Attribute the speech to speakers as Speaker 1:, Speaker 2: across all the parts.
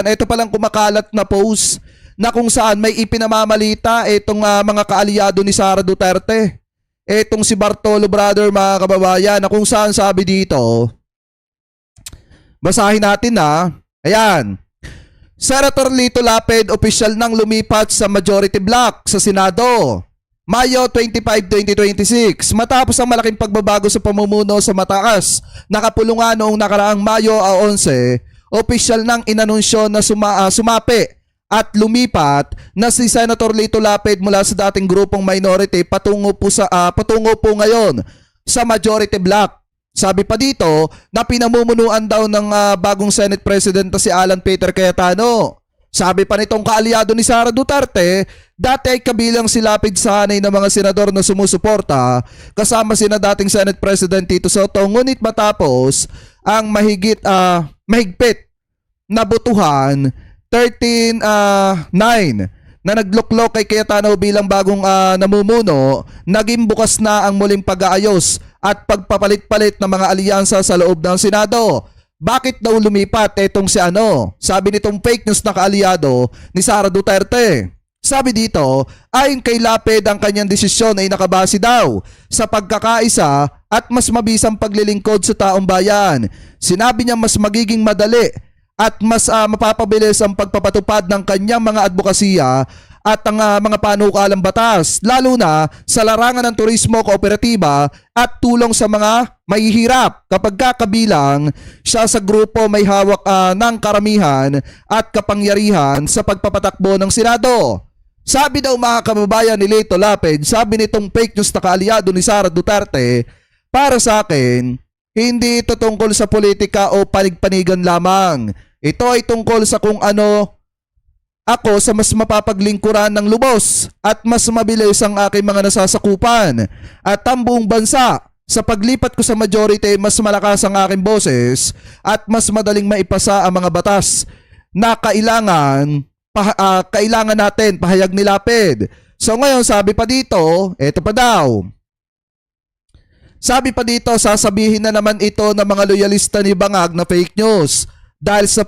Speaker 1: Ito palang kumakalat na post na kung saan may ipinamamalita itong mga kaalyado ni Sara Duterte. Itong si Bartolo Brother, mga kababayan, na kung saan sabi dito, basahin natin na, ayan, Senator Lito Lapid, opisyal nang lumipat sa majority block sa Senado. Mayo 25, 2026, matapos ang malaking pagbabago sa pamumuno sa mataas na kapulungan noong nakaraang Mayo 11, opisyal nang inanunsyo na sumapi at lumipat na si Senator Lito Lapid mula sa dating grupong minority patungo po ngayon sa majority block. Sabi pa dito na pinamumunuan daw ng bagong Senate President na si Alan Peter Cayetano. Sabi pa nitong kaalyado ni Sara Duterte, dati ay kabilang si Lapid sa hanay ng mga senador na sumusuporta kasama sina dating Senate President Tito Soto, ngunit matapos ang mahigpit na botohan 13-9 na nagluklok kay Cayetano bilang bagong namumuno, naging bukas na ang muling pag-aayos at pagpapalit-palit ng mga alyansa sa loob ng Senado. Bakit daw lumipat itong si Sabi nitong fake news na kaalyado ni Sara Duterte. Sabi dito, ayon kay Lapid, ang kanyang desisyon ay nakabase daw sa pagkakaisa at mas mabisang paglilingkod sa taong bayan. Sinabi niya mas magiging madali at mas mapapabilis ang pagpapatupad ng kanyang mga advokasya at ang mga panukalang batas, lalo na sa larangan ng turismo, kooperatiba at tulong sa mga mahihirap kapag kabilang siya sa grupo may hawak ng karamihan at kapangyarihan sa pagpapatakbo ng Senado. Sabi daw, mga kababayan, ni Lito Lapid, sabi nitong fake news na kaalyado ni Sara Duterte, para sa akin, hindi ito tungkol sa politika o panig-panigan lamang. Ito ay tungkol sa kung ano ako sa mas mapapaglingkuran ng lubos at mas mabilis ang aking mga nasasakupan at ang buong bansa. Sa paglipat ko sa majority, mas malakas ang aking boses at mas madaling maipasa ang mga batas na kailangan natin, pahayag ni Lapid. So ngayon, sabi pa dito, eto pa daw. Sabi pa dito, sasabihin na naman ito ng mga loyalista ni Bangag na fake news dahil sa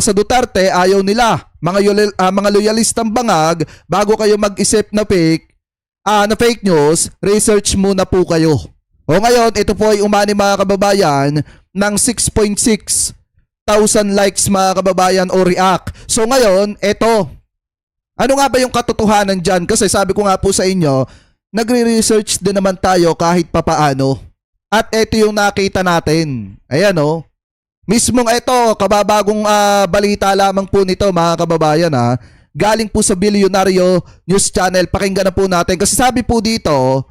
Speaker 1: sa Duterte ayaw nila. Mga loyalistang Bangag, bago kayo mag-isip na fake news, research muna po kayo. O ngayon, ito po ay umani, mga kababayan, ng 6.6 thousand likes, mga kababayan, o react. So ngayon, ito, ano nga ba yung katotohanan dyan? Kasi sabi ko nga po sa inyo, nagre-research din naman tayo kahit papaano. At ito yung nakita natin. Ayan o. Mismong ito, kababagong balita lamang po nito, mga kababayan, galing po sa Bilyonaryo News Channel. Pakinggan na po natin. Kasi sabi po dito,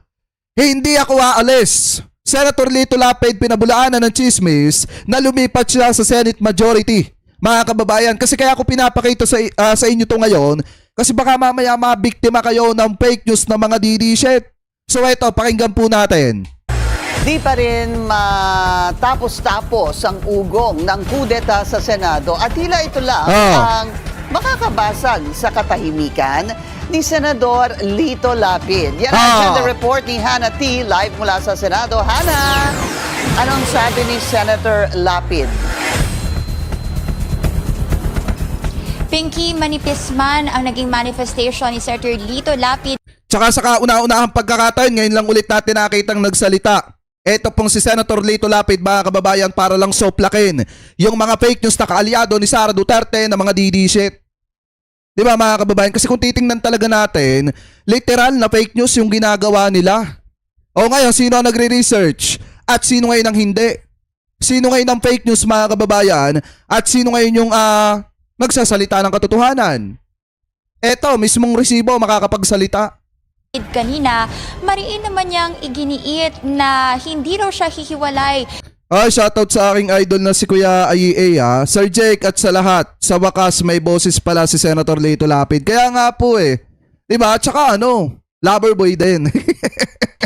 Speaker 1: hindi ako aalis. Senator Lito Lapid, pinabulaanan ng chismis na lumipat siya sa Senate Majority. Mga kababayan, kasi kaya ako pinapakita sa inyo to ngayon, kasi baka mamaya mabiktima kayo ng fake news na mga DD-shit. So ito, pakinggan po natin.
Speaker 2: Di pa rin matapos-tapos ang ugong ng kudeta sa Senado at tila ito lang ang makakabasag sa katahimikan ni Senador Lito Lapid. Yan ang the report ni Hannah T. live mula sa Senado. Hannah, anong sabi ni Senator Lapid?
Speaker 3: Pinky, manipis man ang naging manifestation ni Senator Lito Lapid.
Speaker 1: Tsaka sa kauna-unahang pagkakataon, ngayon lang ulit natin nakitang nagsalita. Ito pong si Senator Lito Lapid, mga kababayan, para lang soplakin yung mga fake news na kaalyado ni Sara Duterte na mga DD shit. Di ba, mga kababayan? Kasi kung titingnan talaga natin, literal na fake news yung ginagawa nila. O ngayon, sino ang nagre-research? At sino ngayon ang hindi? Sino ngayon ang fake news, mga kababayan? At sino ngayon yung nagsasalita ng katotohanan? Eto, mismong resibo makakapagsalita.
Speaker 3: Kanina, mariin naman niyang iginiit na hindi raw siya hihiwalay.
Speaker 1: Shoutout sa aking idol na si Kuya IEA, Sir Jake, at sa lahat. Sa wakas, may boses pala si Senator Lito Lapid. Kaya nga po diba? Tsaka lover boy din.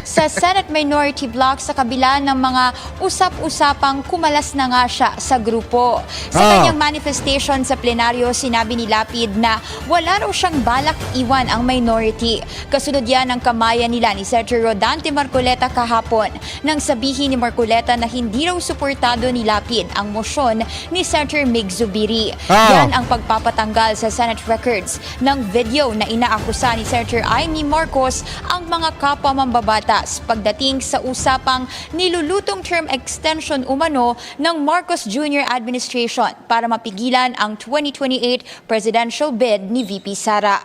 Speaker 3: sa Senate Minority Block sa kabila ng mga usap-usapang kumalas na nga siya sa grupo. Sa kanyang manifestation sa plenaryo, sinabi ni Lapid na wala raw siyang balak iwan ang minority. Kasunod yan ang kamayan nila ni Senator Rodante Marcoleta kahapon nang sabihin ni Marcoleta na hindi raw suportado ni Lapid ang mosyon ni Senator Mig Zubiri. Yan ang pagpapatanggal sa Senate records ng video na inaakusa ni Senator Amy Marcos ang mga kapwa mambabatas pagdating sa usapang nilulutong term extension umano ng Marcos Jr. administration para mapigilan ang 2028 presidential bid ni VP Sara.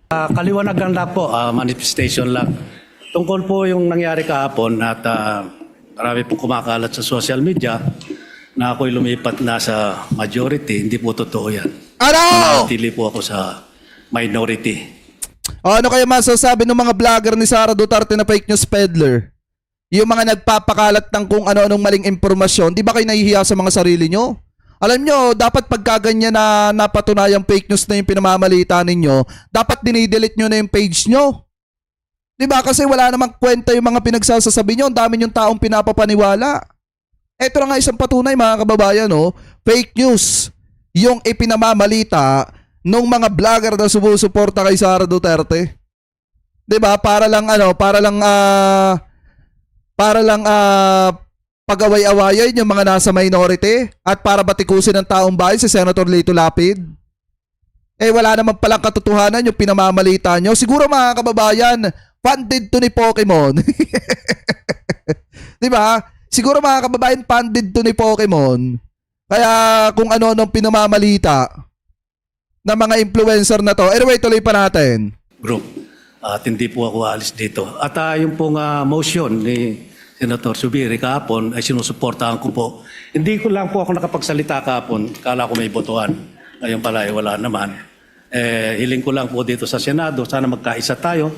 Speaker 4: Kaliwanagan lang po, manifestation lang. Tungkol po yung nangyari kahapon at marami po kumakalat sa social media na ako'y lumipat na sa majority. Hindi po totoo yan.
Speaker 1: Ano?
Speaker 4: Nanatili po ako sa minority.
Speaker 1: Ano kaya masasabi ng mga vlogger ni Sara Duterte na fake news peddler? Yung mga nagpapakalat ng kung ano-anong maling impormasyon, di ba kayo nahihiya sa mga sarili nyo? Alam nyo, dapat pagkaganyan na napatunayang fake news na yung pinamamalita ninyo, dapat dinidelete nyo na yung page nyo. Di ba? Kasi wala namang kwenta yung mga pinagsasasabi nyo. Ang dami yung taong pinapapaniwala. Ito na nga isang patunay mga kababayan, no? Fake news. Yung ipinamamalita ng mga vlogger na sumusuporta kay Sara Duterte. Di ba? Para lang pag-away-awayan yung mga nasa minority at para batikusin ng taong bayan si Senator Lito Lapid. Wala naman palang katotohanan yung pinamamalita nyo. Siguro mga kababayan, funded to ni Pokemon. Di ba? Siguro mga kababayan, funded to ni Pokemon. Kaya kung ano-anong pinamamalita ng mga influencer na to. Anyway, tuloy pa natin.
Speaker 4: Group. At hindi po ako alis dito. At yung pong motion ni Senator Zubiri kahapon ay sinusuportahan ko po. Hindi ko lang po ako nakapagsalita kahapon. Kala ko may botohan. Ngayon pala wala naman. Hiling ko lang po dito sa Senado. Sana magkaisa tayo.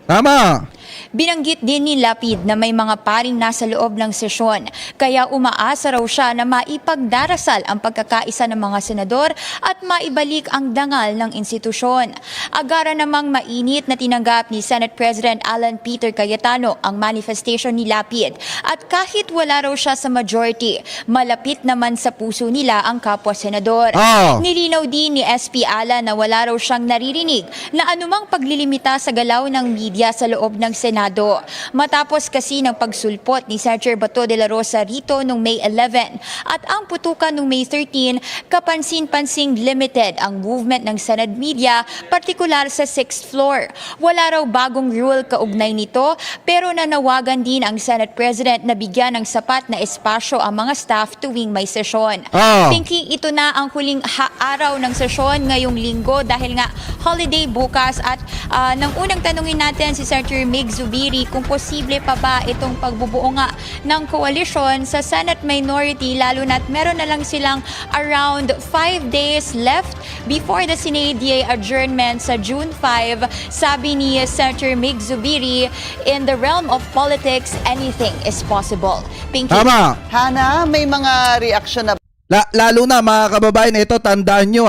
Speaker 1: Tama.
Speaker 3: Binanggit din ni Lapid na may mga paring nasa loob ng sesyon, kaya umaasa raw siya na maipagdarasal ang pagkakaisa ng mga senador at maibalik ang dangal ng institusyon. Agara namang mainit na tinanggap ni Senate President Alan Peter Cayetano ang manifestation ni Lapid at kahit wala raw siya sa majority, malapit naman sa puso nila ang kapwa senador. Nilinaw din ni SP Alan na wala raw siyang naririnig na anumang paglilimita sa galaw ng media sa loob ng Senado. Matapos kasi ng pagsulpot ni Senator Bato de la Rosa rito noong May 11 at ang putukan noong May 13, kapansin-pansing limited ang movement ng Senate media, partikular sa 6th floor. Wala raw bagong rule kaugnay nito pero nanawagan din ang Senate President na bigyan ng sapat na espasyo ang mga staff tuwing may sesyon. Pinky, ito na ang huling araw ng sesyon ngayong linggo dahil nga holiday bukas at nang unang tanungin natin si Senator Mig Zubiri kung posible pa ba itong pagbubuo nga ng koalisyon sa Senate minority lalo na't meron na lang silang around 5 days left before the Senate adjournment sa June 5. Sabi ni Senator Mig Zubiri, in the realm of politics, anything is possible. Pinky.
Speaker 1: Tama.
Speaker 2: Hana, may mga reaction na
Speaker 1: Lalo na mga kababayan, ito tandaan nyo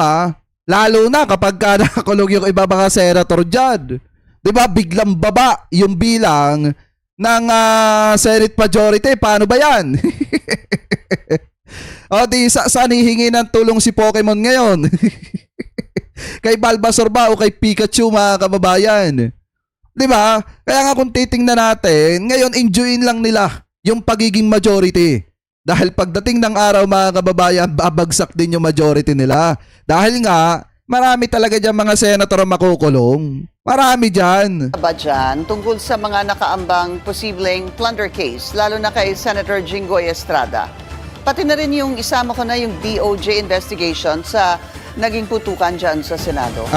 Speaker 1: lalo na kapag nakakulong yung iba mga senator dyan. Diba, biglang baba yung bilang ng Senate majority. Paano ba yan? Saan hihingi ng tulong si Pokemon ngayon? Kay Bulbasaur ba o kay Pikachu mga kababayan? Diba? Kaya nga kung titingnan natin, ngayon enjoyin lang nila yung pagiging majority. Dahil pagdating ng araw mga kababayan, babagsak din yung majority nila. Dahil nga, marami talaga dyan mga senator ang makukulong. Marami dyan.
Speaker 2: ba dyan tungkol sa mga nakaambang posibleng plunder case, lalo na kay Senator Jinggoy Estrada? Pati na rin yung isama ko na yung DOJ investigation sa naging putukan dyan sa Senado.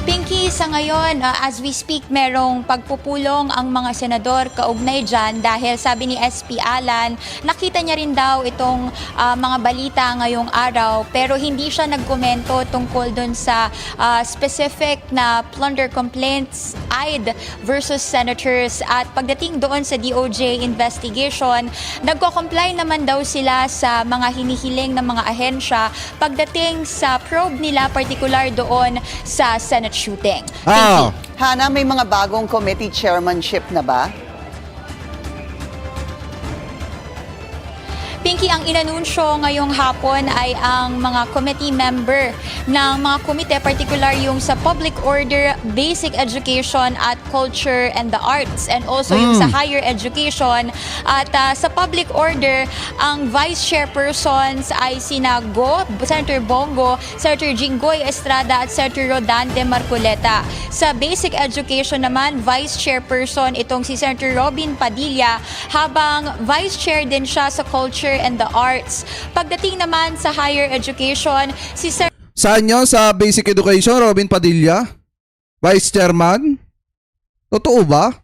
Speaker 3: Pinky, Pinky, sa ngayon, as we speak, merong pagpupulong ang mga senador kaugnay dyan dahil sabi ni SP Alan, nakita niya rin daw itong mga balita ngayong araw pero hindi siya nagkomento tungkol dun sa specific na plunder complaints AID versus senators. At pagdating doon sa DOJ investigation, nagko-comply naman daw sila sa mga hinihiling ng mga ahensya pagdating sa probe nila, particular doon sa Senate shooting.
Speaker 1: Ah,
Speaker 2: Hana, may mga bagong committee chairmanship na ba?
Speaker 3: Pinky, ang inanunsyo ngayong hapon ay ang mga committee member ng mga komite, particular yung sa Public Order, Basic Education at Culture and the Arts, and also yung sa Higher Education. At sa Public Order, ang Vice Chairpersons ay sina Senator Bongo, Senator Jinggoy Estrada at Senator Rodante Marcoleta. Sa Basic Education naman, Vice Chairperson itong si Senator Robin Padilla, habang Vice Chair din siya sa Culture and the Arts. Pagdating naman sa Higher Education, si Sir
Speaker 1: saan yun? Sa Basic Education, Robin Padilla? Vice Chairman? Totoo ba?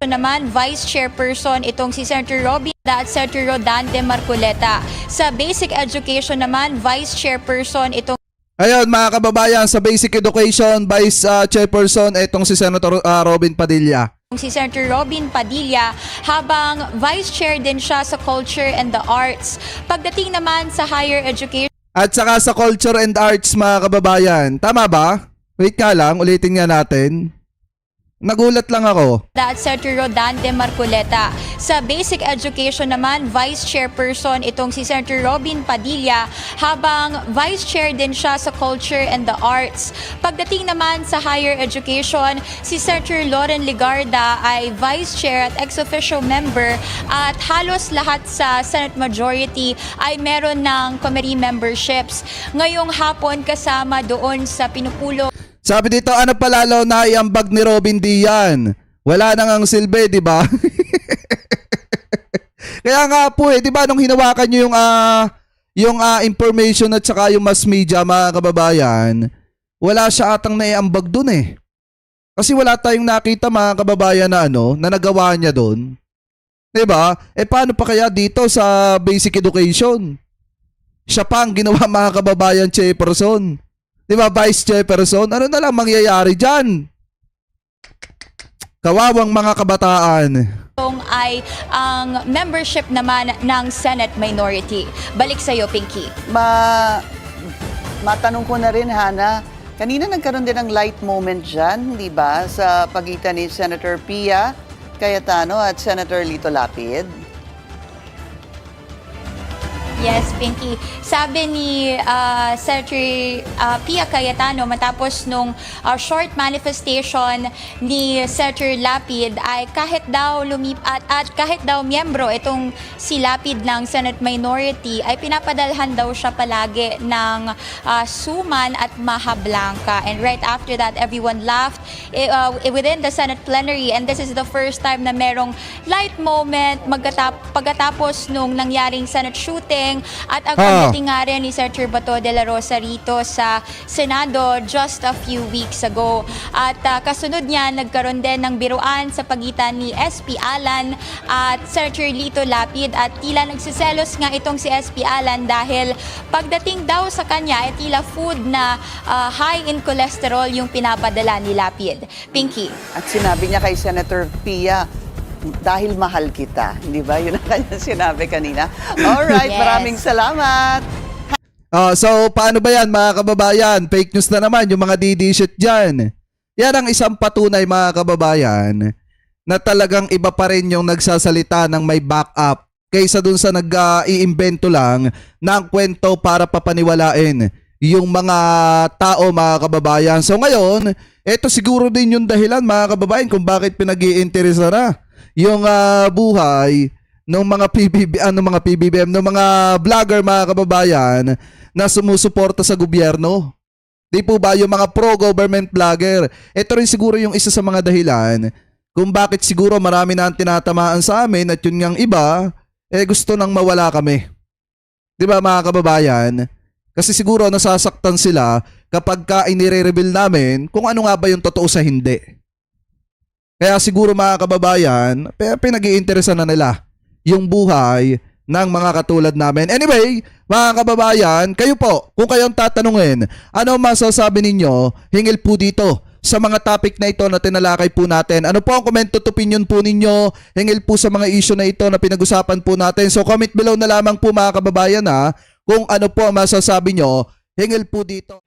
Speaker 3: naman, Vice Chairperson itong si Senator Robin at Senator Rodante Marcoleta. Sa Basic Education naman, Vice Chairperson itong
Speaker 1: Ayun mga kababayan, sa Basic Education, Vice Chairperson, itong si Senator Robin Padilla.
Speaker 3: si Senator Robin Padilla, habang Vice Chair din siya sa Culture and the Arts. Pagdating naman sa Higher Education,
Speaker 1: At saka sa Culture and Arts mga kababayan. Tama ba? Wait nga lang, ulitin nga natin. Nagulat lang ako.
Speaker 3: at Senator Rodante Marcoleta. Sa Basic Education naman, Vice Chairperson itong si Senator Robin Padilla, habang Vice Chair din siya sa Culture and the Arts. Pagdating naman sa Higher Education, si Senator Loren Ligarda ay Vice Chair at ex-officio member, at halos lahat sa Senate Majority ay meron ng committee memberships. Ngayong hapon kasama doon sa pinupulong
Speaker 1: Sabi dito, ano palalo na iambag ni Robin Dian? Wala nang ang silbi, di ba? Kaya nga po di ba nung hinawakan niyo yung information at saka yung mass media mga kababayan, wala siya atang naiambag dun eh. Kasi wala tayong nakita mga kababayan na na nagawa niya dun. Di ba? Paano pa kaya dito sa Basic Education? Siya pa ang ginawa mga kababayan, chairperson. Di ba, Vice Chairperson? Ano na lang mangyayari dyan? Kawawang mga kabataan.
Speaker 3: ay ang membership naman ng Senate Minority. Balik sa iyo, Pinky.
Speaker 2: Matanong ko na rin, Hana, kanina nagkaroon din ng light moment dyan, di ba, sa pagitan ni Senator Pia Cayetano at Senator Lito Lapid?
Speaker 3: Yes, Pinky. Sabi ni Senator Pia Cayetano, matapos nung short manifestation ni Senator Lapid, ay kahit daw at kahit daw miyembro itong si Lapid ng Senate Minority, ay pinapadalhan daw siya palagi ng suman at maha blanca. And right after that, everyone laughed within the Senate plenary, and this is the first time na merong light moment pagkatapos nung nangyaring Senate shooting. At ang pagdating nga rin ni Senator Bato de la Rosa rito sa Senado just a few weeks ago. At kasunod niya, nagkaroon din ng biruan sa pagitan ni SP Alan at Senator Lito Lapid, at tila nagsiselos nga itong si SP Alan dahil pagdating daw sa kanya, tila food na high in cholesterol yung pinapadala ni Lapid. Pinky.
Speaker 2: At sinabi niya kay Senator Pia, dahil mahal kita. Di ba? Yun ang kanya sinabi kanina. Alright,
Speaker 3: Yes.
Speaker 2: Maraming salamat.
Speaker 1: So, paano ba yan mga kababayan? Fake news na naman yung mga DD shit dyan. Yan ang isang patunay mga kababayan na talagang iba pa rin yung nagsasalita ng may backup kaysa dun sa nag-iimbento lang ng kwento para papaniwalain yung mga tao mga kababayan. So ngayon, ito siguro din yung dahilan mga kababayan kung bakit pinag-iinteresa na yung buhay ng mga PBBM, ng mga vlogger mga kababayan na sumusuporta sa gobyerno. Di po ba yung mga pro-government vlogger? Ito rin siguro yung isa sa mga dahilan kung bakit siguro marami na ang tinatamaan sa amin at yun ngang iba, gusto nang mawala kami. Di ba mga kababayan? Kasi siguro nasasaktan sila kapag ka inire-reveal namin kung ano nga ba yung totoo sa hindi. Kaya siguro mga kababayan, pinag-iinteresan na nila yung buhay ng mga katulad namin. Anyway, mga kababayan, kayo po, kung kayong tatanungin, ano masasabi ninyo hinggil po dito sa mga topic na ito na tinalakay po natin? Ano po ang comment at opinion po ninyo hinggil po sa mga issue na ito na pinag-usapan po natin? So comment below na lamang po mga kababayan ha, kung ano po ang masasabi nyo hinggil po dito.